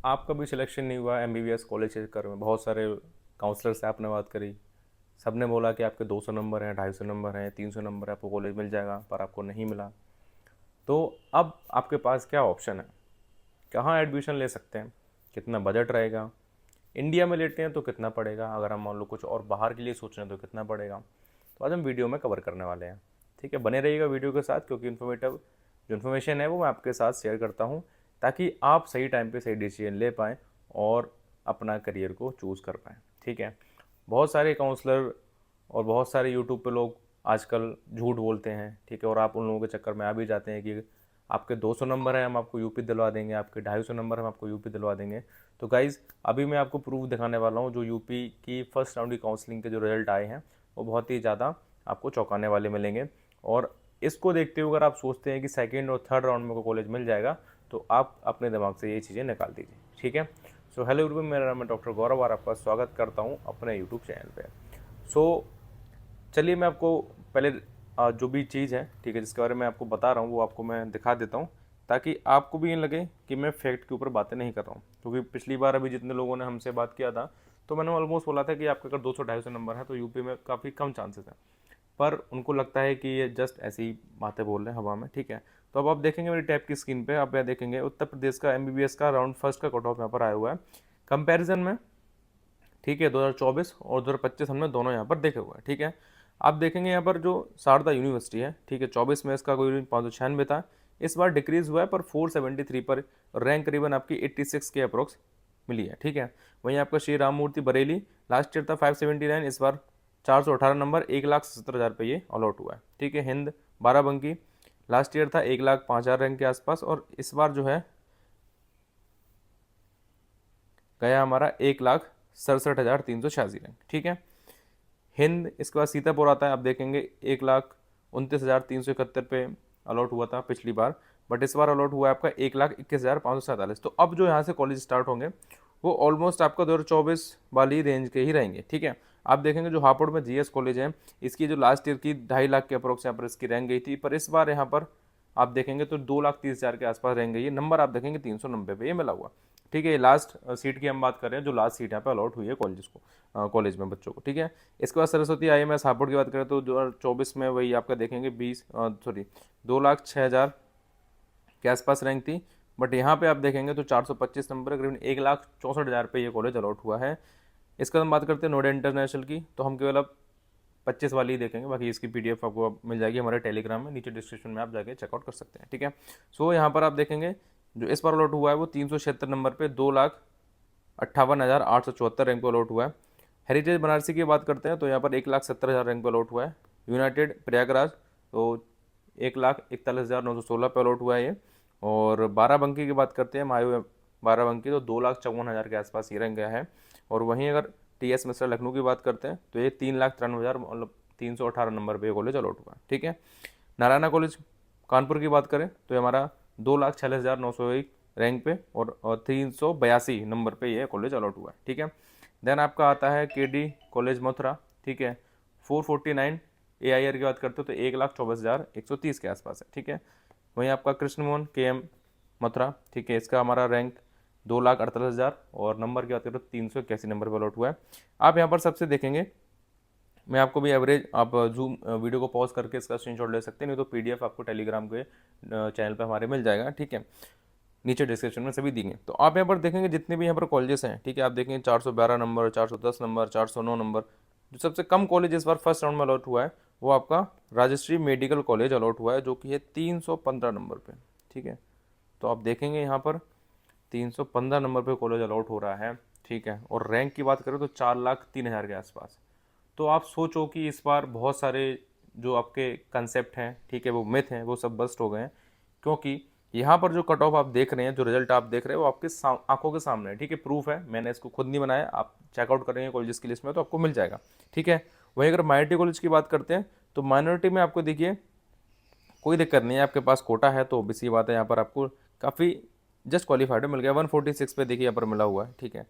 आपका भी सिलेक्शन नहीं हुआ एमबीबीएस कॉलेज के चक्कर में, बहुत सारे काउंसलर से आपने बात करी, सब ने बोला कि आपके 200 नंबर हैं, 250 नंबर हैं, 300 नंबर है, आपको कॉलेज मिल जाएगा, पर आपको नहीं मिला। तो अब आपके पास क्या ऑप्शन है, कहाँ एडमिशन ले सकते हैं, कितना बजट रहेगा, इंडिया में लेते हैं तो कितना पड़ेगा, अगर हम मान लो कुछ और बाहर के लिए सोच रहे हैं तो कितना पड़ेगा। तो आज हम वीडियो में कवर करने वाले हैं। ठीक है, बने रहिएगा वीडियो के साथ, क्योंकि इन्फॉर्मेटिव जो इन्फॉर्मेशन है वो मैं आपके साथ शेयर करता हूँ, ताकि आप सही टाइम पे सही डिसीजन ले पाएँ और अपना करियर को चूज़ कर पाएँ। ठीक है, बहुत सारे काउंसलर और बहुत सारे यूट्यूब पे लोग आजकल झूठ बोलते हैं। ठीक है, और आप उन लोगों के चक्कर में आ भी जाते हैं कि आपके 200 नंबर हैं हम आपको यूपी दिलवा देंगे, आपके 250 नंबर हम आपको यूपी दिलवा देंगे। तो गाइज़ अभी मैं आपको प्रूफ दिखाने वाला हूँ, जो यूपी की फर्स्ट राउंड की काउंसलिंग के जो रिजल्ट आए हैं वो बहुत ही ज़्यादा आपको चौंकाने वाले मिलेंगे। और इसको देखते हुए अगर आप सोचते हैं कि सेकेंड और थर्ड राउंड में को कॉलेज मिल जाएगा, तो आप अपने दिमाग से ये चीज़ें निकाल दीजिए। ठीक है, सो हेलो एवरीवन, मेरा नाम है डॉक्टर गौरव और आपका स्वागत करता हूँ अपने यूट्यूब चैनल पे। सो चलिए मैं आपको पहले जो भी चीज़ है, ठीक है, जिसके बारे में आपको बता रहा हूँ वो आपको मैं दिखा देता हूँ, ताकि आपको भी ये लगे कि मैं फैक्ट के ऊपर बातें नहीं कर रहा हूँ। क्योंकि पिछली बार अभी जितने लोगों ने हमसे बात किया था, तो मैंने ऑलमोस्ट बोला था कि आपके अगर 200-250 नंबर है तो यूपी में काफ़ी कम चांसेस हैं, पर उनको लगता है कि ये जस्ट ऐसी बातें बोल रहे हैं हवा में। ठीक है, तो अब आप देखेंगे मेरी टैब की स्क्रीन पे, आप यहाँ देखेंगे उत्तर प्रदेश का एमबीबीएस का राउंड फर्स्ट का कट ऑफ यहाँ पर आया हुआ है कंपैरिजन में। ठीक है, 2024 और 2025 हमने दोनों यहाँ पर देखे हुए हैं। ठीक है, आप देखेंगे यहाँ पर जो शारदा यूनिवर्सिटी है, ठीक है, 24 में इसका कोई 596 था, इस बार डिक्रीज हुआ है पर 473 पर, रैंक करीबन आपकी 86 के अप्रोक्स मिली है। ठीक है, वहीं आपका श्री राम मूर्ति बरेली लास्ट ईयर था 579, इस बार 418 नंबर, 1,70,000 पे ये अलॉट हुआ है। ठीक है, हिंद बाराबंकी लास्ट ईयर था 1,05,000 रैंक के आसपास, और इस बार जो है गया हमारा 1,67,386 रैंक। ठीक है, हिंद इसके बाद सीतापुर आता है, आप देखेंगे 1,29,371 पे अलॉट हुआ था पिछली बार, बट इस बार अलॉट हुआ है आपका 1,21,547। तो अब जो यहाँ से कॉलेज स्टार्ट होंगे वो ऑलमोस्ट आपका 2024 वाली रेंज के ही रहेंगे। ठीक है, आप देखेंगे जो हापुड़ में जीएस कॉलेज है, इसकी जो लास्ट ईयर की 2.5 लाख के अप्रोक्स यहाँ पर इसकी रैंक गई थी, पर इस बार यहाँ पर आप देखेंगे तो 2,30,000 के आसपास रैंक गई है। नंबर आप देखेंगे 390 पे ये मिला हुआ। ठीक है, लास्ट सीट की हम बात कर रहे हैं, जो लास्ट सीट यहाँ पे अलॉट हुई है कॉलेज को, कॉलेज में बच्चों को। ठीक है, इसके बाद सरस्वती IMS हापुड़ की बात करें तो 2024 में वही आपका देखेंगे 2,06,000 के आसपास रैंक थी, बट यहाँ पे आप देखेंगे तो 425 नंबर, करीबन 1,64,000 पे ये कॉलेज अलॉट हुआ है। इसका हम बात करते हैं नोएडा इंटरनेशनल की, तो हम केवल अब 25 वाली ही देखेंगे, बाकी इसकी PDF आपको मिल जाएगी हमारे टेलीग्राम में, नीचे डिस्क्रिप्शन में आप जाके चेकआउट कर सकते हैं। ठीक है, सो यहाँ पर आप देखेंगे जो इस बार अलॉट हुआ है वो 376 नंबर पे 2,58,874 रैंक पर अलॉट हुआ है। हेरिटेज बनारसी की बात करते हैं तो यहाँ पर 1,70,000 रैंक पर अलॉट हुआ है। यूनाइटेड प्रयागराज तो 1,41,916 पे अलॉट हुआ है ये। और बाराबंकी की बात करते हैं, मायो बाराबंकी, तो 2,54,000 के आसपास ये रैंक गया है। और वहीं अगर TS मिश्रा लखनऊ की बात करते हैं तो ये 3,93,000 मतलब 318 नंबर पे कॉलेज अलॉट हुआ है। ठीक है, नारायणा कॉलेज कानपुर की बात करें तो ये हमारा 2,46,901 रैंक पे और 382 नंबर पे ये कॉलेज अलॉट हुआ है। ठीक है, देन आपका आता है KD कॉलेज मथुरा। ठीक है, 449 AIR की बात करते हो तो 1,24,130 के आसपास है। ठीक है, वहीं आपका कृष्ण मोहन KM मथुरा, ठीक है, इसका हमारा रैंक 2,48,000 और नंबर की बात करें तो 381 नंबर पर अलॉट हुआ है। आप यहाँ पर सबसे देखेंगे, मैं आपको भी एवरेज, आप जूम वीडियो को पॉज करके इसका स्क्रीनशॉट ले सकते हैं, नहीं तो PDF आपको टेलीग्राम के चैनल पर हमारे मिल जाएगा। ठीक है, नीचे डिस्क्रिप्शन में सभी देंगे। तो आप यहाँ पर देखेंगे जितने भी यहाँ पर कॉलेजेस हैं, ठीक है, आप देखेंगे 412 नंबर, 410 नंबर, 409 नंबर। जो सबसे कम कॉलेज इस बार फर्स्ट राउंड में अलॉट हुआ है वो आपका राजश्री मेडिकल कॉलेज अलॉट हुआ है, जो कि है 315 नंबर पे। ठीक है, तो आप देखेंगे यहाँ पर 315 नंबर पे कॉलेज अलॉट हो रहा है। ठीक है, और रैंक की बात करें तो 4,03,000 के आसपास। तो आप सोचो कि इस बार बहुत सारे जो आपके कंसेप्ट हैं, ठीक है, वो मिथ हैं, वो सब बस्ट हो गए हैं, क्योंकि यहाँ पर जो कट ऑफ आप देख रहे हैं, जो रिजल्ट आप देख रहे हैं वो आपके आंखों के सामने है। ठीक है, प्रूफ है, मैंने इसको खुद नहीं बनाया, आप चेकआउट करेंगे कॉलेज की लिस्ट में तो आपको मिल जाएगा। ठीक है, वहीं अगर माइनॉरिटी कॉलेज की बात करते हैं तो माइनॉरिटी में आपको देखिए कोई दिक्कत नहीं है, आपके पास कोटा है तो ऑब्वियस सी बात है, यहाँ पर आपको काफ़ी जस्ट क्वालिफाइड मिल गया, 146 पे देखिए यहाँ पर मिला हुआ है। ठीक है,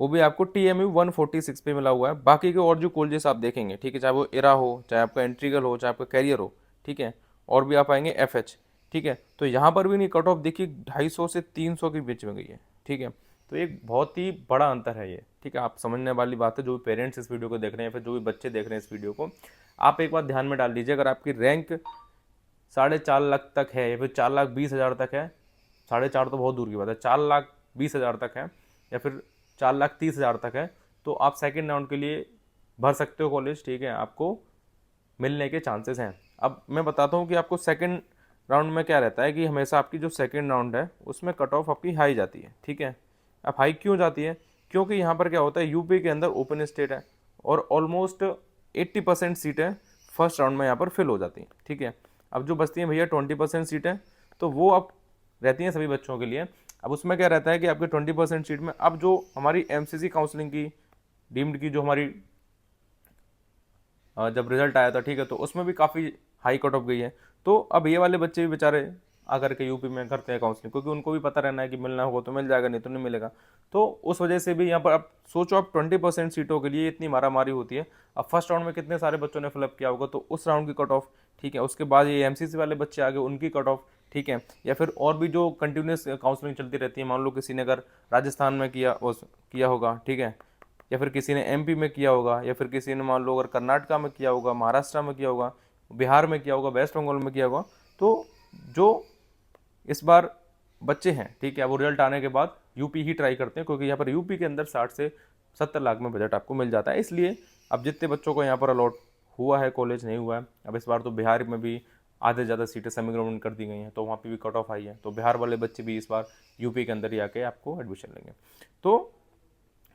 वो भी आपको TMU 146 पे मिला हुआ है। बाकी के और जो कॉलेजेस आप देखेंगे, ठीक है, चाहे वो इरा हो, चाहे आपका इंट्रीगल हो, चाहे आपका कैरियर हो, ठीक है, और भी आप आएंगे FH। ठीक है, तो यहाँ पर भी नहीं, कट ऑफ देखिए 250 से 300 के बीच में गई है। ठीक है। तो एक बहुत ही बड़ा अंतर है ये, ठीक है। आप समझने वाली बात है, जो भी पेरेंट्स इस वीडियो को देख रहे हैं, फिर जो भी बच्चे देख रहे हैं इस वीडियो को, आप एक बात ध्यान में डाल लीजिए, अगर आपकी रैंक 4.5 लाख तक है या फिर 4,20,000 तक है, 4.5 तो बहुत दूर की बात है, 4,20,000 तक है या फिर 4,30,000 तक है, तो आप सेकेंड राउंड के लिए भर सकते हो कॉलेज, ठीक है। आपको मिलने के चांसेस हैं। अब मैं बताता हूँ कि आपको सेकेंड राउंड में क्या रहता है कि हमेशा आपकी जो सेकेंड राउंड है उसमें कट ऑफ आपकी हाई जाती है, ठीक है। अब हाई क्यों जाती है? क्योंकि यहाँ पर क्या होता है, यूपी के अंदर ओपन स्टेट है और ऑलमोस्ट 80% सीटें फर्स्ट राउंड में यहाँ पर फिल हो जाती हैं, ठीक है। अब जो बचती हैं भैया 20% सीटें, तो वो अब रहती हैं सभी बच्चों के लिए। अब उसमें क्या रहता है कि आपके 20% सीट में अब जो हमारी एमसीसी काउंसलिंग की डीम्ड की जो हमारी जब रिजल्ट आया था, ठीक है, तो उसमें भी काफ़ी हाई कट ऑफ गई है। तो अब ये वाले बच्चे भी बेचारे आकर के यूपी में करते हैं काउंसलिंग, क्योंकि उनको भी पता रहना है कि मिलना होगा तो मिल जाएगा, नहीं तो नहीं मिलेगा। तो उस वजह से भी यहाँ पर अब सोचो, आप 20% सीटों के लिए इतनी मारामारी होती है। अब फर्स्ट राउंड में कितने सारे बच्चों ने फिलअप किया होगा, तो उस राउंड की कट ऑफ, ठीक है। उसके बाद ये एमसीसी वाले बच्चे आ गए, उनकी कट ऑफ, ठीक है। या फिर और भी जो कंटिन्यूस काउंसलिंग चलती रहती है, मान लो किसी ने अगर राजस्थान में किया होगा, ठीक है, या फिर किसी ने एमपी में किया होगा, या फिर किसी ने मान लो अगर कर्नाटका में किया होगा, महाराष्ट्र में किया होगा, बिहार में किया होगा, वेस्ट बंगाल में किया होगा, तो जो इस बार बच्चे हैं, ठीक है, वो रिजल्ट आने के बाद यूपी ही ट्राई करते हैं, क्योंकि यहाँ पर यूपी के अंदर 60 से 70 लाख में बजट आपको मिल जाता है। इसलिए अब जितने बच्चों को यहाँ पर अलॉट हुआ है, कॉलेज नहीं हुआ है, अब इस बार तो बिहार में भी आधे ज़्यादा सीटें सेमी गवर्नमेंट कर दी गई हैं, तो वहाँ पे भी कट ऑफ आई है, तो बिहार वाले बच्चे भी इस बार यूपी के अंदर ही आके आपको एडमिशन लेंगे। तो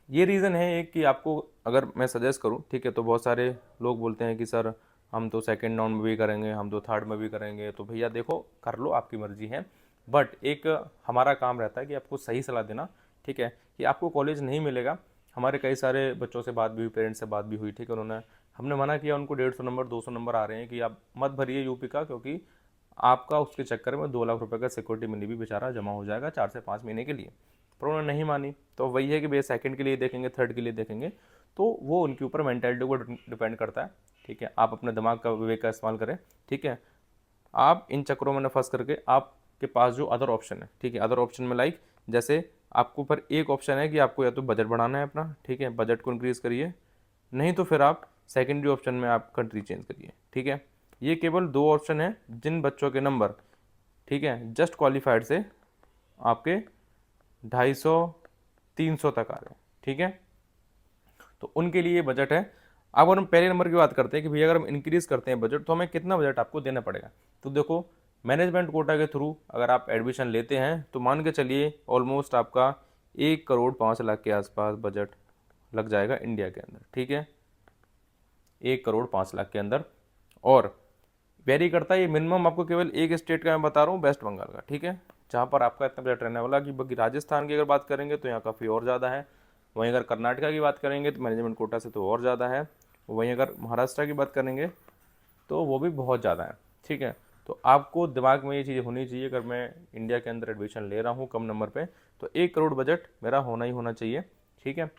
ये रीज़न है एक कि आपको अगर मैं सजेस्ट करूं, ठीक है, तो बहुत सारे लोग बोलते हैं कि सर हम तो सेकंड राउंड में भी करेंगे, हम तो थर्ड में भी करेंगे, तो भैया देखो कर लो, आपकी मर्जी है, बट एक हमारा काम रहता है कि आपको सही सलाह देना, ठीक है, कि आपको कॉलेज नहीं मिलेगा। हमारे कई सारे बच्चों से बात भी हुई, पेरेंट्स से बात भी हुई, ठीक है, उन्होंने, हमने मना किया उनको, 150 नंबर 200 नंबर आ रहे हैं कि आप मत भरिए यूपी का, क्योंकि आपका उसके चक्कर में 2 लाख रुपए का सिक्योरिटी मनी भी बेचारा जमा हो जाएगा 4 से 5 महीने के लिए। पर उन्होंने नहीं मानी, तो वही है कि भैया सेकंड के लिए देखेंगे, थर्ड के लिए देखेंगे, तो वो उनके ऊपर मेंटालिटी को डिपेंड करता है, ठीक है। आप अपने दिमाग का, विवेक का इस्तेमाल करें, ठीक है। आप इन चक्करों में न फंस करके, आपके पास जो अदर ऑप्शन है, ठीक है, अदर ऑप्शन में लाइक जैसे आपको पर एक ऑप्शन है कि आपको या तो बजट बढ़ाना है अपना, ठीक है, बजट को इंक्रीज़ करिए, नहीं तो फिर आप सेकेंडरी ऑप्शन में आप कंट्री चेंज करिए, ठीक है। ये केवल 2 ऑप्शन है जिन बच्चों के नंबर, ठीक है, जस्ट क्वालिफाइड से आपके 250-300 तक आ रहे हैं, ठीक है, तो उनके लिए बजट है। अब अगर हम पहले नंबर की बात करते हैं कि भैया अगर हम इंक्रीज करते हैं बजट, तो हमें कितना बजट आपको देना पड़ेगा, तो देखो मैनेजमेंट कोटा के थ्रू अगर आप एडमिशन लेते हैं तो मान के चलिए ऑलमोस्ट आपका 1,05,00,000 के आसपास बजट लग जाएगा इंडिया के अंदर, ठीक है, 1,05,00,000 के अंदर। और वेरी करता है, ये मिनिमम आपको केवल एक स्टेट का मैं बता रहा हूँ, वेस्ट बंगाल का, ठीक है, जहाँ पर आपका इतना बजट रहने वाला। कि बाकी राजस्थान की अगर बात करेंगे तो यहाँ काफ़ी और ज़्यादा है, वहीं अगर कर्नाटका की बात करेंगे तो मैनेजमेंट कोटा से तो और ज़्यादा है, वहीं अगर महाराष्ट्र की बात करेंगे तो वो भी बहुत ज़्यादा है, ठीक है। तो आपको दिमाग में ये चीज़ होनी चाहिए, अगर मैं इंडिया के अंदर एडमिशन ले रहा हूँ कम नंबर पे, तो 1 करोड़ बजट मेरा होना ही होना चाहिए, ठीक है,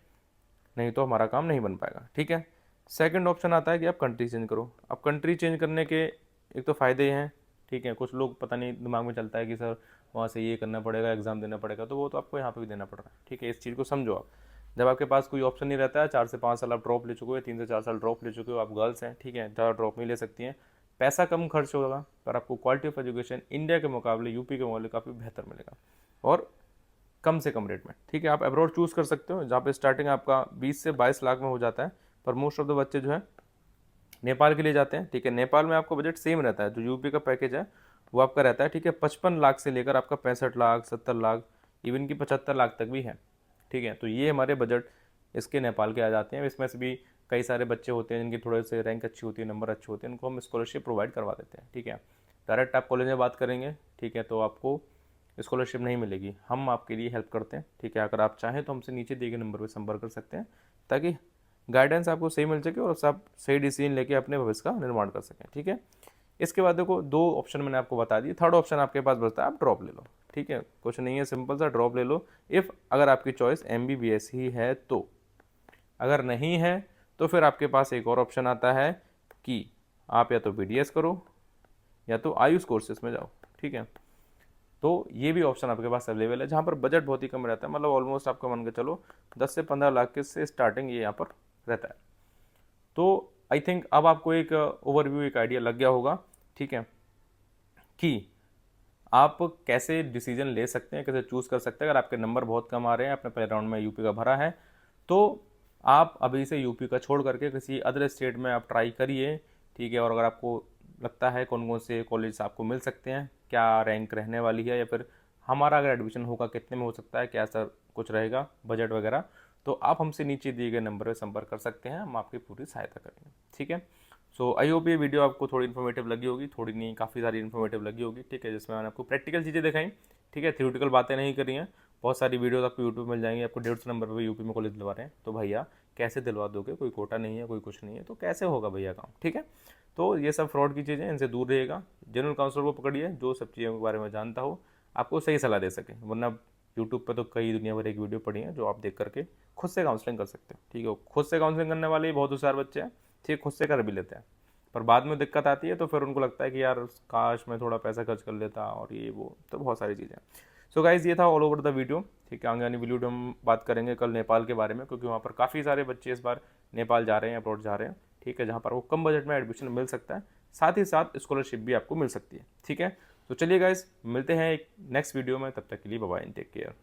नहीं तो हमारा काम नहीं बन पाएगा, ठीक है। सेकंड ऑप्शन आता है कि आप कंट्री चेंज करो। अब कंट्री चेंज करने के एक तो फ़ायदे हैं, ठीक है, कुछ लोग पता नहीं दिमाग में चलता है कि सर वहाँ से ये करना पड़ेगा, एग्ज़ाम देना पड़ेगा, तो वो तो आपको यहाँ पे भी देना पड़ रहा है, ठीक है। इस चीज़ को समझो आप, जब आपके पास कोई ऑप्शन नहीं रहता है, 4 से 5 साल आप ड्रॉप ले चुके हो, 3 से 4 साल ड्रॉप ले चुके हो, आप गर्ल्स हैं, ठीक है, ज़्यादा ड्रॉप नहीं ले सकती हैं, पैसा कम खर्च होगा, पर आपको क्वालिटी ऑफ एजुकेशन इंडिया के मुकाबले, यूपी के मुकाबले काफ़ी बेहतर मिलेगा और कम से कम रेट में, ठीक है। आप अब्रॉड चूज़ कर सकते हो, जहाँ पे स्टार्टिंग आपका 20 से 22 लाख में हो जाता है, पर मोस्ट ऑफ द बच्चे जो है नेपाल के लिए जाते हैं, ठीक है। नेपाल में आपको बजट सेम रहता है, जो यूपी का पैकेज है वो आपका रहता है, ठीक है, 55 लाख से लेकर आपका 65 लाख, 70 लाख, इवन की 75 लाख तक भी है, ठीक है। तो ये हमारे बजट इसके नेपाल के आ जाते हैं। इसमें से भी कई सारे बच्चे होते हैं जिनकी थोड़े से रैंक अच्छी होती है, नंबर अच्छे होते हैं, उनको हम स्कॉलरशिप प्रोवाइड करवा देते हैं, ठीक है। डायरेक्ट आप कॉलेज में बात करेंगे, ठीक है, तो आपको स्कॉलरशिप नहीं मिलेगी, हम आपके लिए हेल्प करते हैं, ठीक है। अगर आप चाहें तो हमसे नीचे दिए गए नंबर पर संपर्क कर सकते हैं, ताकि गाइडेंस आपको सही मिल सके और आप सही डिसीजन लेके अपने भविष्य का निर्माण कर सकें, ठीक है। इसके बाद देखो 2 ऑप्शन मैंने आपको बता दिए, थर्ड ऑप्शन आपके पास बचता है, आप ड्रॉप ले लो, ठीक है, कुछ नहीं है, सिंपल सा ड्रॉप ले लो। इफ़ अगर आपकी चॉइस MBBS ही है तो, अगर नहीं है तो फिर आपके पास एक और ऑप्शन आता है कि आप या तो BDS करो या तो आयुष कोर्सेज में जाओ, ठीक है। तो ये भी ऑप्शन आपके पास अवेलेबल है, जहाँ पर बजट बहुत ही कम रहता है, मतलब ऑलमोस्ट आपका मान के चलो 10 से 15 लाख के से स्टार्टिंग ये यहाँ पर रहता है। तो आई थिंक अब आपको एक ओवरव्यू, एक आइडिया लग गया होगा, ठीक है, कि आप कैसे डिसीजन ले सकते हैं, कैसे चूज़ कर सकते हैं। अगर आपके नंबर बहुत कम आ रहे हैं, आपने पहले राउंड में यूपी का भरा है, तो आप अभी से यूपी का छोड़ करके किसी अदर स्टेट में आप ट्राई करिए, ठीक है। और अगर आपको लगता है कौन कौन से कॉलेज आपको मिल सकते हैं, क्या रैंक रहने वाली है, या फिर हमारा अगर एडमिशन होगा कितने में हो सकता है, क्या सर कुछ रहेगा बजट वगैरह, तो आप हमसे नीचे दिए गए नंबर पर संपर्क कर सकते हैं, हम आपकी पूरी सहायता करेंगे, ठीक है। सो आई होप ये वीडियो आपको थोड़ी इन्फॉर्मेटिव लगी होगी, थोड़ी नहीं काफ़ी सारी इन्फॉर्मेटिव लगी होगी, ठीक है, जिसमें मैंने आपको प्रैक्टिकल चीज़ें दिखाई, ठीक है, थ्योरेटिकल बातें नहीं करी हैं। बहुत सारी वीडियोस आपको यूट्यूब मिल जाएंगी, आपको 150 नंबर पर यूपी में कॉलेज दिलवा रहे हैं, तो भैया कैसे दिलवा दोगे, कोई कोटा नहीं है, कोई कुछ नहीं है, तो कैसे होगा भैया काम, ठीक है। तो ये सब फ्रॉड की चीज़ें, इनसे दूर रहिएगा, जेन्युइन काउंसलर को पकड़िए जो सब चीज़ों के बारे में जानता हो, आपको सही सलाह दे सके। वरना यूट्यूब पे तो कई दुनिया भर एक वीडियो पड़ी है जो आप देख करके खुद से काउंसलिंग कर सकते हो, ठीक है। खुद से काउंसलिंग करने वाले बहुत होशियार बच्चे हैं, ठीक है, खुद से कर भी लेते हैं, पर बाद में दिक्कत आती है तो फिर उनको लगता है कि यार काश मैं थोड़ा पैसा खर्च कर लेता, और ये वो, तो बहुत सारी चीज़ें। सो गाइज ये था ऑल ओवर द वीडियो, ठीक है। आगे आने वीडियो हम बात करेंगे कल नेपाल के बारे में, क्योंकि वहाँ पर काफ़ी सारे बच्चे इस बार नेपाल जा रहे हैं, अब्रॉड जा रहे हैं, ठीक है, जहाँ पर वो कम बजट में एडमिशन मिल सकता है, साथ ही साथ स्कॉलरशिप भी आपको मिल सकती है, ठीक है। तो चलिए गाइज मिलते हैं एक नेक्स्ट वीडियो में, तब तक के लिए बाय बाय, टेक केयर।